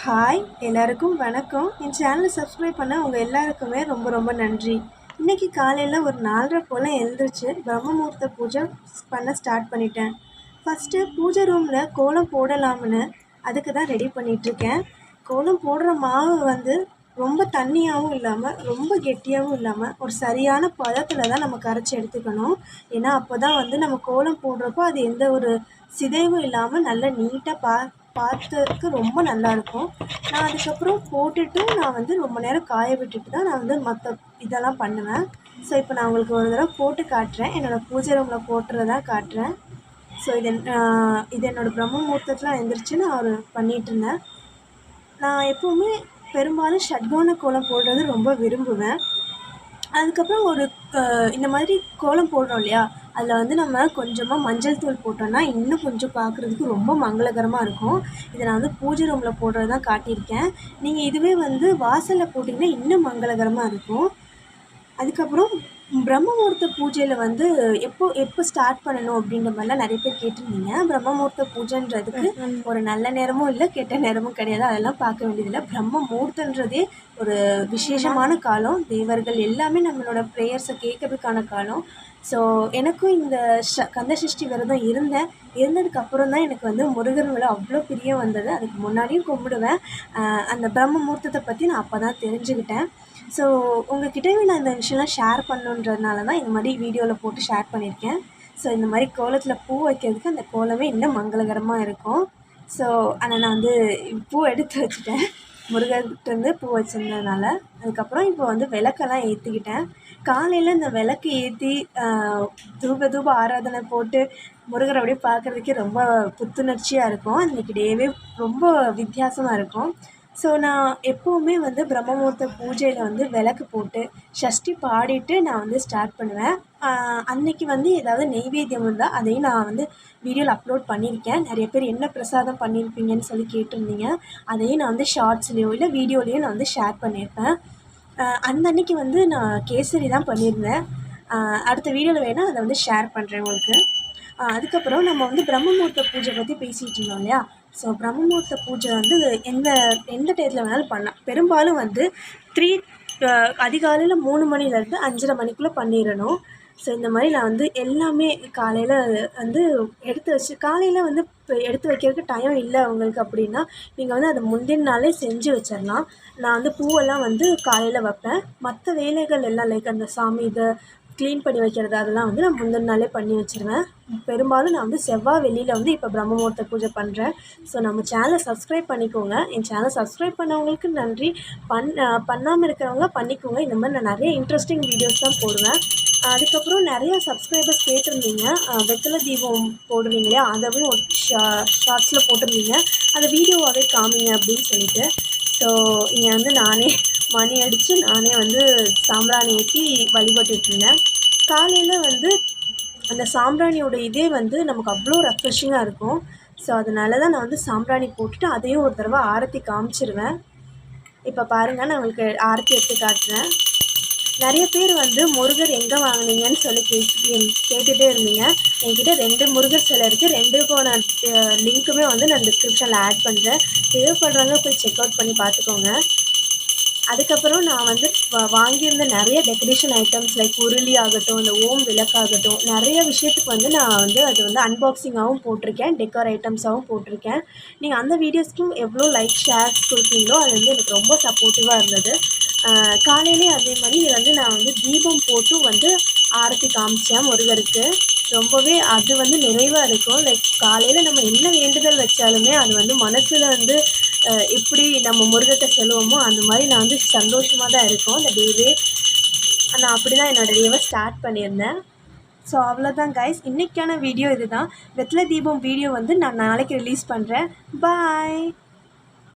Hi எல்லாருக்கும் வணக்கம். என் சேனலை சப்ஸ்கிரைப் பண்ண உங்கள் எல்லாருக்குமே ரொம்ப ரொம்ப நன்றி. இன்றைக்கி காலையில் ஒரு 4:30 போல் எழுந்திரிச்சு பிரம்ம முகூர்த்த பூஜை பண்ண ஸ்டார்ட் பண்ணிட்டேன். ஃபஸ்ட்டு பூஜை ரூமில் கோலம் போடலாம்னு அதுக்கு தான் ரெடி பண்ணிகிட்ருக்கேன். கோலம் போடுற மாவு வந்து ரொம்ப தண்ணியாகவும் இல்லாமல் ரொம்ப கெட்டியாகவும் இல்லாமல் ஒரு சரியான பதத்தில் தான் நம்ம கரைச்சி எடுத்துக்கணும். ஏன்னா அப்போ தான் வந்து நம்ம கோலம் போடுறப்போ அது எந்த ஒரு சிதைவும் இல்லாமல் நல்லா நீட்டாக பார்த்துக்கு ரொம்ப நல்லாயிருக்கும். நான் அதுக்கப்புறம் போட்டுட்டு நான் வந்து ரொம்ப நேரம் காய விட்டுட்டு தான் நான் வந்து மற்ற இதெல்லாம் பண்ணுவேன். ஸோ இப்போ நான் உங்களுக்கு ஒரு தடவை போட்டு காட்டுறேன். என்னோடய பூஜை ரூமில் போட்டுறதா காட்டுறேன். ஸோ இது என்னோடய பிரம்ம முகூர்த்தத்தில் எழுந்திரிச்சு நான் பண்ணிகிட்ருந்தேன். நான் எப்போவுமே பெரும்பாலும் ஷட்கோண கோலம் போடுறது ரொம்ப விரும்புவேன். அதுக்கப்புறம் இந்த மாதிரி கோலம் போடுறோம் இல்லையா, அதில் வந்து நம்ம கொஞ்சமாக மஞ்சள் தூள் போட்டோம்னா இன்னும் கொஞ்சம் பார்க்குறதுக்கு ரொம்ப மங்களகரமாக இருக்கும். இதை நான் வந்து பூஜை ரூமில் போடுறது தான் காட்டியிருக்கேன். நீங்கள் இதுவே வந்து வாசலில் போட்டிங்கன்னா இன்னும் மங்களகரமாக இருக்கும். அதுக்கப்புறம் பிரம்ம முகூர்த்த பூஜையில் வந்து எப்போ ஸ்டார்ட் பண்ணணும் அப்படின்ற மாதிரிலாம் நிறைய பேர் கேட்டிருந்தீங்க. பிரம்ம முகூர்த்த பூஜைன்றதுக்கு ஒரு நல்ல நேரமும் இல்லை, கெட்ட நேரமும் கிடையாது. அதெல்லாம் பார்க்க வேண்டியதில்லை. பிரம்ம முகூர்த்தன்றதே ஒரு விசேஷமான காலம். தேவர்கள் எல்லாமே நம்மளோட ப்ரேயர்ஸை கேட்கறதுக்கான காலம். ஸோ எனக்கும் இந்த கந்த சஷ்டி விரதம் இருந்ததுக்கப்புறம் தான் எனக்கு வந்து முருகன் மேலே அவ்வளோ பிரியம் வந்தது. அதுக்கு முன்னாடியும் கும்பிடுவேன். அந்த பிரம்ம முகூர்த்தத்தை பற்றி நான் அப்போ தான் தெரிஞ்சுக்கிட்டேன். ஸோ உங்கள்கிட்டயும் நான் இந்த விஷயம்லாம் ஷேர் பண்ணுன்றதுனால தான் இந்த மாதிரி வீடியோவில் போட்டு ஷேர் பண்ணியிருக்கேன். ஸோ இந்த மாதிரி கோலத்தில் பூ வைக்கிறதுக்கு அந்த கோலமே இன்னும் மங்களகரமாக இருக்கும். ஸோ ஆனால் நான் வந்து பூ எடுத்து வச்சுட்டேன், முருகர்கிட்டேருந்து பூ வச்சுருந்ததுனால. அதுக்கப்புறம் இப்போ வந்து விளக்கெல்லாம் ஏற்றிக்கிட்டேன். காலையில் இந்த விளக்கு ஏற்றி தூப ஆராதனை போட்டு முருகரை அப்படியே பார்க்குறதுக்கே ரொம்ப புத்துணர்ச்சியாக இருக்கும். அன்றைக்கி டேவே ரொம்ப வித்தியாசமாக இருக்கும். ஸோ நான் எப்போவுமே வந்து பிரம்ம முகூர்த்த பூஜையில் வந்து விளக்கு போட்டு சஷ்டி பாடிட்டு நான் வந்து ஸ்டார்ட் பண்ணுவேன். அன்றைக்கி வந்து ஏதாவது நெய்வேத்தியம் இருந்தால் அதையும் நான் வந்து வீடியோவில் அப்லோட் பண்ணியிருக்கேன். நிறைய பேர் என்ன பிரசாதம் பண்ணியிருப்பீங்கன்னு சொல்லி கேட்டிருந்தீங்க. அதையும் நான் வந்து ஷார்ட்ஸ்லேயோ இல்லை வீடியோலேயோ நான் வந்து ஷேர் பண்ணியிருப்பேன். அந்த அன்றைக்கி வந்து நான் கேசரி தான் பண்ணியிருந்தேன். அடுத்த வீடியோவில் வேணால் அதை வந்து ஷேர் பண்ணுறேன் உங்களுக்கு. அதுக்கப்புறம் நம்ம வந்து பிரம்ம முகூர்த்த பூஜை பற்றி பேசிகிட்டு இருந்தோம் இல்லையா. ஸோ பிரம்ம முகூர்த்த பூஜை வந்து எந்த டயத்தில் வேணாலும் பண்ணலாம். பெரும்பாலும் வந்து அதிகாலையில் 3 மணிலேருந்து 5:30 மணிக்குள்ளே பண்ணிடணும். ஸோ இந்த மாதிரி நான் வந்து எல்லாமே காலையில் வந்து காலையில் வந்து எடுத்து வைக்கிறதுக்கு டைம் இல்லை உங்களுக்கு அப்படின்னா நீங்கள் வந்து அதை முந்தின நாளே செஞ்சு வச்சிடலாம். நான் வந்து பூவெல்லாம் வந்து காலையில் வைப்பேன். மற்ற வேலைகள் எல்லாம் லைக் அந்த சாமி இதை க்ளீன் பண்ணி வைக்கிறது அதெல்லாம் வந்து நான் முந்தின நாளே பண்ணி வச்சுருவேன். பெரும்பாலும் நான் வந்து செவ்வாய் வெள்ளியில் வந்து இப்போ பிரம்ம முகூர்த்த பூஜை பண்ணுறேன். ஸோ நம்ம சேனலை சப்ஸ்கிரைப் பண்ணிக்கோங்க. என் சேனலை சப்ஸ்கிரைப் பண்ணவங்களுக்கு நன்றி. பண்ணாமல் இருக்கிறவங்க பண்ணிக்கோங்க. இந்த மாதிரி நான் நிறைய இன்ட்ரெஸ்டிங் வீடியோஸ் தான் போடுவேன். அதுக்கப்புறம் நிறையா சப்ஸ்கிரைபர்ஸ் கேட்டிருந்தீங்க, வெத்தலை தீபம் போடுறீங்க இல்லையா, அதவே ஒரு ஷார்ட்ஸில் போட்டிருந்தீங்க, அதை வீடியோவாகவே காமிங்க அப்படின்னு சொல்லிட்டு. ஸோ இங்கே வந்து நானே மணி அடித்து நானே வந்து சாம்பிராணி ஏற்றி வழிபட்டுருந்தேன். காலையில் வந்து அந்த சாம்பிராணியோட இதே வந்து நமக்கு அவ்வளோ ரெஃப்ரெஷிங்காக இருக்கும். ஸோ அதனால தான் நான் வந்து சாம்பிராணி போட்டுட்டு அதையும் ஒரு தடவை ஆரத்தி காமிச்சிருவேன். இப்போ பாருங்கள், நான் உங்களுக்கு ஆரத்தி எடுத்து காட்டுறேன். நிறைய பேர் வந்து முருகர் எங்கே வாங்கினீங்கன்னு சொல்லி கேட்டுகிட்டே இருந்தீங்க. என்கிட்ட 2 முருகர் சிலை இருக்குது. 2க்கும் நான் லிங்க்குமே வந்து நான் டிஸ்கிரிப்ஷனில் ஆட் பண்ணுறேன். தேவைப்படுறவங்க போய் செக் அவுட் பண்ணி பார்த்துக்கோங்க. அதுக்கப்புறம் நான் வந்து வாங்கியிருந்த நிறைய டெக்கரேஷன் ஐட்டம்ஸ் லைக் உருளி ஆகட்டும், இந்த ஓம் விளக்காகட்டும், நிறைய விஷயத்துக்கு வந்து நான் வந்து அது வந்து அன்பாக்சிங்காகவும் போட்டிருக்கேன், டெக்கர் ஐட்டம்ஸாகவும் போட்டிருக்கேன். நீங்கள் அந்த வீடியோஸ்க்கும் எவ்வளோ லைக் ஷேர்ஸ் கொடுத்தீங்களோ அது வந்து எனக்கு ரொம்ப சப்போர்ட்டிவாக இருந்தது. காலையிலே அதே மாதிரி வந்து நான் வந்து தீபம் போட்டும் வந்து ஆரத்தி காமிச்சேன் முருகருக்கு. ரொம்பவே அது வந்து நிறைவாக இருக்கும். லைக் காலையில் நம்ம என்ன வேண்டுதல் வச்சாலுமே அது வந்து மனசில் வந்து எப்படி நம்ம முருகத்தை சொல்லுவோமோ அந்த மாதிரி நான் வந்து சந்தோஷமாக தான் இருக்கும் அந்த டேவே. நான் அப்படி தான் என்னோடய டேவை ஸ்டார்ட் பண்ணியிருந்தேன். ஸோ அவ்வளோதான் கைஸ், இன்றைக்கான வீடியோ இது தான். வெத்தலை தீபம் வீடியோ வந்து நான் நாளைக்கு ரிலீஸ் பண்ணுறேன். பாய்.